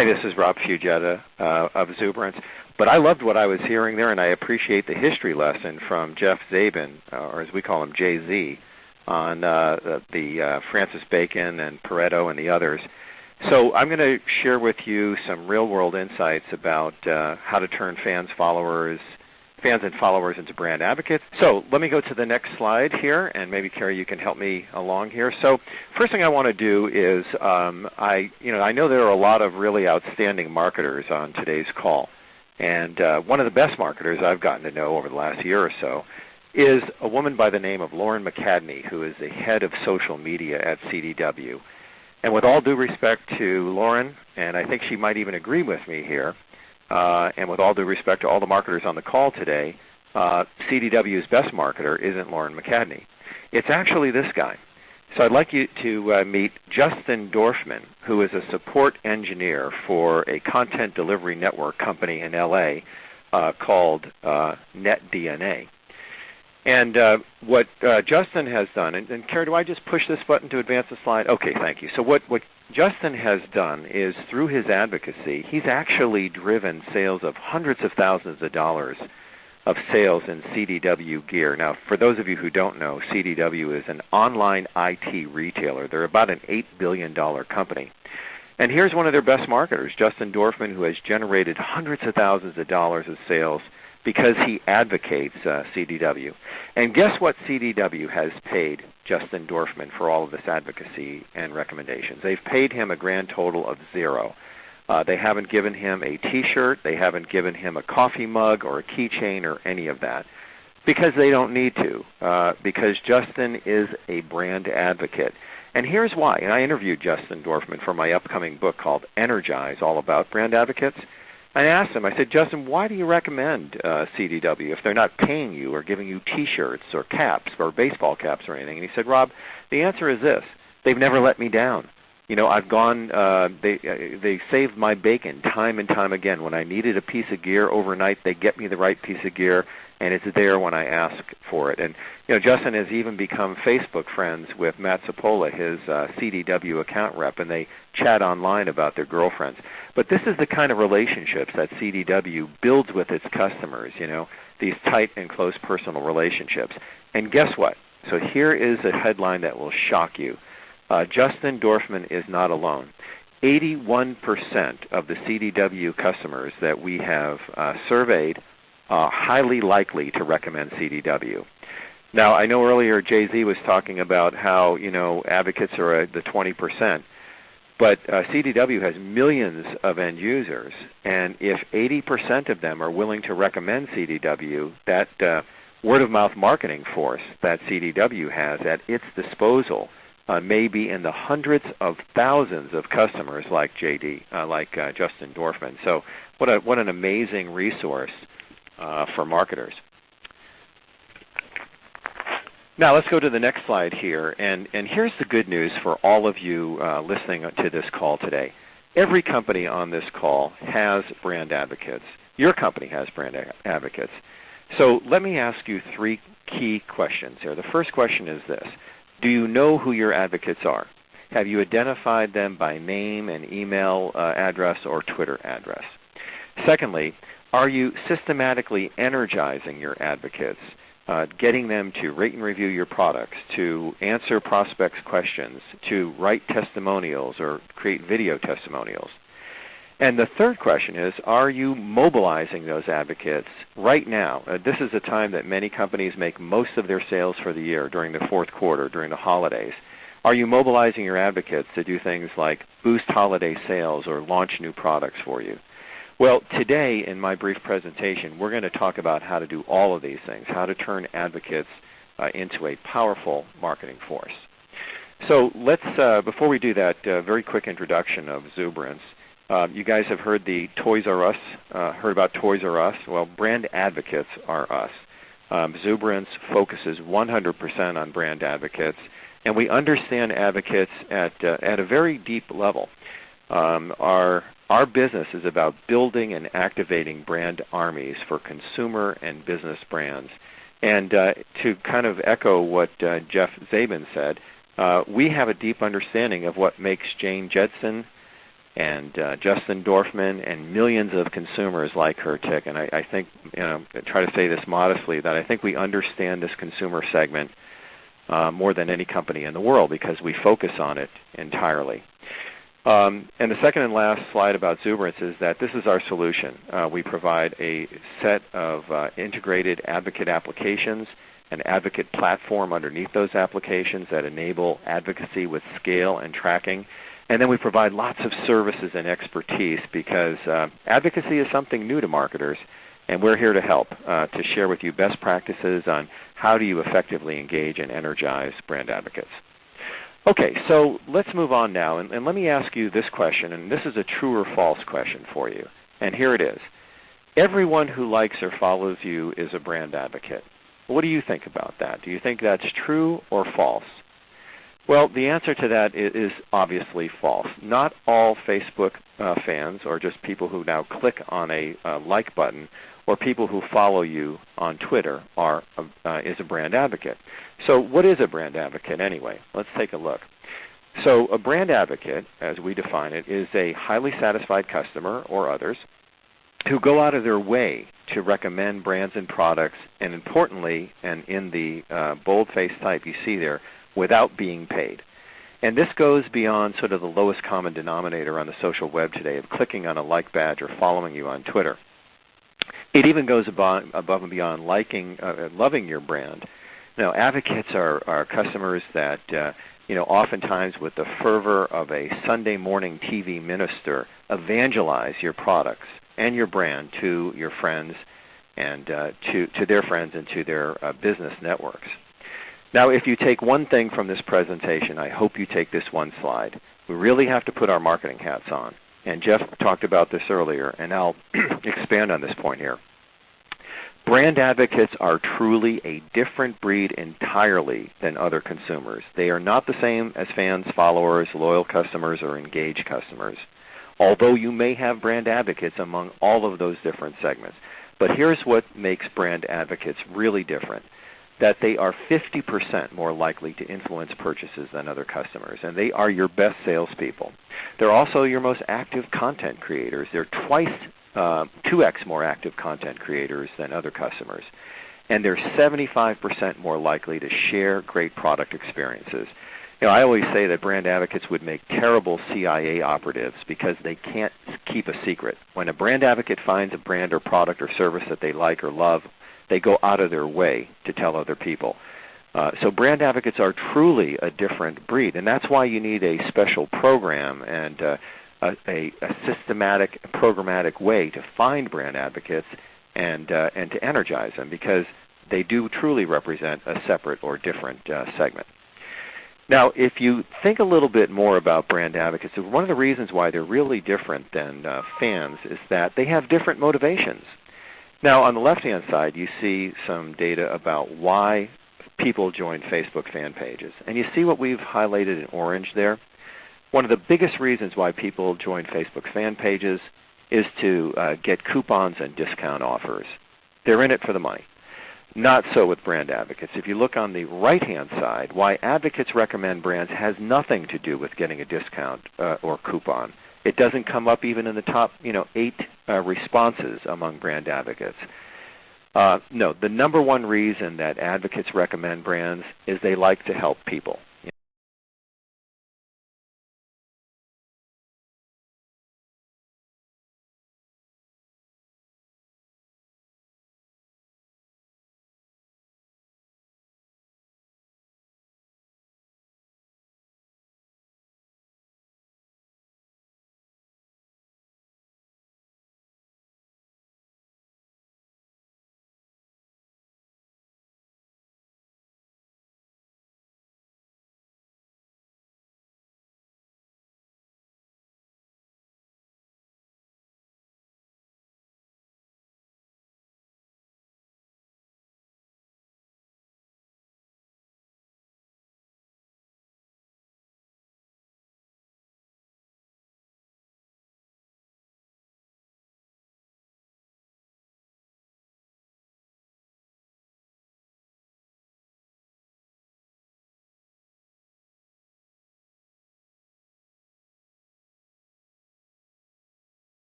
Hi, this is Rob Fuggetta of Zuberance. But I loved what I was hearing there, and I appreciate the history lesson from Jeff Zabin, or as we call him, Jay-Z, on the Francis Bacon and Pareto and the others. So I'm going to share with you some real-world insights about how to turn fans and followers into brand advocates. So let me go to the next slide here, and maybe Carrie, you can help me along here. So first thing I want to do is I know there are a lot of really outstanding marketers on today's call, and one of the best marketers I've gotten to know over the last year or so is a woman by the name of Lauren McCadney, who is the head of social media at CDW. And with all due respect to Lauren, and I think she might even agree with me here, and with all due respect to all the marketers on the call today, CDW's best marketer isn't Lauren McCadney. It's actually this guy. So I'd like you to meet Justin Dorfman, who is a support engineer for a content delivery network company in LA called NetDNA. And what Justin has done, and Carrie, do I just push this button to advance the slide? Okay, thank you. So what Justin has done is through his advocacy, he's actually driven sales of hundreds of thousands of dollars of sales in CDW gear. Now, for those of you who don't know, CDW is an online IT retailer. They're about an $8 billion company. And here's one of their best marketers, Justin Dorfman, who has generated hundreds of thousands of dollars of sales because he advocates CDW. And guess what CDW has paid Justin Dorfman for all of this advocacy and recommendations? They've paid him a grand total of $0. They haven't given him a T-shirt. They haven't given him a coffee mug or a keychain or any of that because they don't need to, because Justin is a brand advocate. And here's why. And I interviewed Justin Dorfman for my upcoming book called Energize, all about brand advocates. I asked him, I said, Justin, why do you recommend CDW if they're not paying you or giving you T-shirts or caps or baseball caps or anything? And he said, Rob, the answer is this. They've never let me down. You know, I've gone, they saved my bacon time and time again. When I needed a piece of gear overnight, they get me the right piece of gear, and it's there when I ask for it. And you know, Justin has even become Facebook friends with Matt Sapola, his CDW account rep, and they chat online about their girlfriends. But this is the kind of relationships that CDW builds with its customers, you know, these tight and close personal relationships. And guess what? So here is a headline that will shock you. Justin Dorfman is not alone. 81% of the CDW customers that we have surveyed are highly likely to recommend CDW. Now, I know earlier Jay-Z was talking about how, you know, advocates are the 20%, but CDW has millions of end users, and if 80% of them are willing to recommend CDW, that word-of-mouth marketing force that CDW has at its disposal may be in the hundreds of thousands of customers like Justin Dorfman. So what an amazing resource for marketers. Now let's go to the next slide here, and here's the good news for all of you listening to this call today. Every company on this call has brand advocates. Your company has brand advocates. So let me ask you three key questions here. The first question is this. Do you know who your advocates are? Have you identified them by name and email address or Twitter address? Secondly, are you systematically energizing your advocates, getting them to rate and review your products, to answer prospects' questions, to write testimonials or create video testimonials? And the third question is, are you mobilizing those advocates right now? This is a time that many companies make most of their sales for the year, during the fourth quarter, during the holidays. Are you mobilizing your advocates to do things like boost holiday sales or launch new products for you? Well, today in my brief presentation, we're going to talk about how to do all of these things, how to turn advocates into a powerful marketing force. So let's, before we do that, very quick introduction of Zuberance. You guys have heard the Toys R Us, heard about Toys R Us. Well, brand advocates are us. Zuberance focuses 100% on brand advocates, and we understand advocates at a very deep level. Our business is about building and activating brand armies for consumer and business brands. And to kind of echo what Jeff Zabin said, we have a deep understanding of what makes Jane Jetson and Justin Dorfman and millions of consumers like her tick. And I think, I try to say this modestly, that I think we understand this consumer segment more than any company in the world because we focus on it entirely. And the second and last slide about Zuberance is that this is our solution. We provide a set of integrated advocate applications, an advocate platform underneath those applications that enable advocacy with scale and tracking. And then we provide lots of services and expertise because advocacy is something new to marketers, and we're here to help, to share with you best practices on how do you effectively engage and energize brand advocates. Okay, so let's move on now, and let me ask you this question, and this is a true or false question for you, and here it is. Everyone who likes or follows you is a brand advocate. What do you think about that? Do you think that's true or false? Well, the answer to that is obviously false. Not all Facebook fans, or just people who now click on a like button, or people who follow you on Twitter is a brand advocate. So what is a brand advocate anyway? Let's take a look. So a brand advocate, as we define it, is a highly satisfied customer or others who go out of their way to recommend brands and products, and importantly, and in the boldface type you see there, without being paid. And this goes beyond sort of the lowest common denominator on the social web today of clicking on a like badge or following you on Twitter. It even goes above and beyond loving your brand. Now, advocates are customers that oftentimes with the fervor of a Sunday morning TV minister evangelize your products and your brand to your friends and to their friends and to their business networks. Now, if you take one thing from this presentation, I hope you take this one slide. We really have to put our marketing hats on. And Jeff talked about this earlier, and I'll expand on this point here. Brand advocates are truly a different breed entirely than other consumers. They are not the same as fans, followers, loyal customers, or engaged customers, although you may have brand advocates among all of those different segments. But here's what makes brand advocates really different, that they are 50% more likely to influence purchases than other customers, and they are your best salespeople. They're also your most active content creators. They're 2x more active content creators than other customers, and they're 75% more likely to share great product experiences. I always say that brand advocates would make terrible CIA operatives because they can't keep a secret. When a brand advocate finds a brand or product or service that they like or love, they go out of their way to tell other people. So brand advocates are truly a different breed, and that's why you need a special program and a systematic, programmatic way to find brand advocates and to energize them, because they do truly represent a separate or different segment. Now, if you think a little bit more about brand advocates, one of the reasons why they're really different than fans is that they have different motivations. Now, on the left-hand side, you see some data about why people join Facebook fan pages. And you see what we've highlighted in orange there? One of the biggest reasons why people join Facebook fan pages is to get coupons and discount offers. They're in it for the money. Not so with brand advocates. If you look on the right-hand side, why advocates recommend brands has nothing to do with getting a discount or coupon. It doesn't come up even in the top 8 responses among brand advocates. No, the number one reason that advocates recommend brands is they like to help people.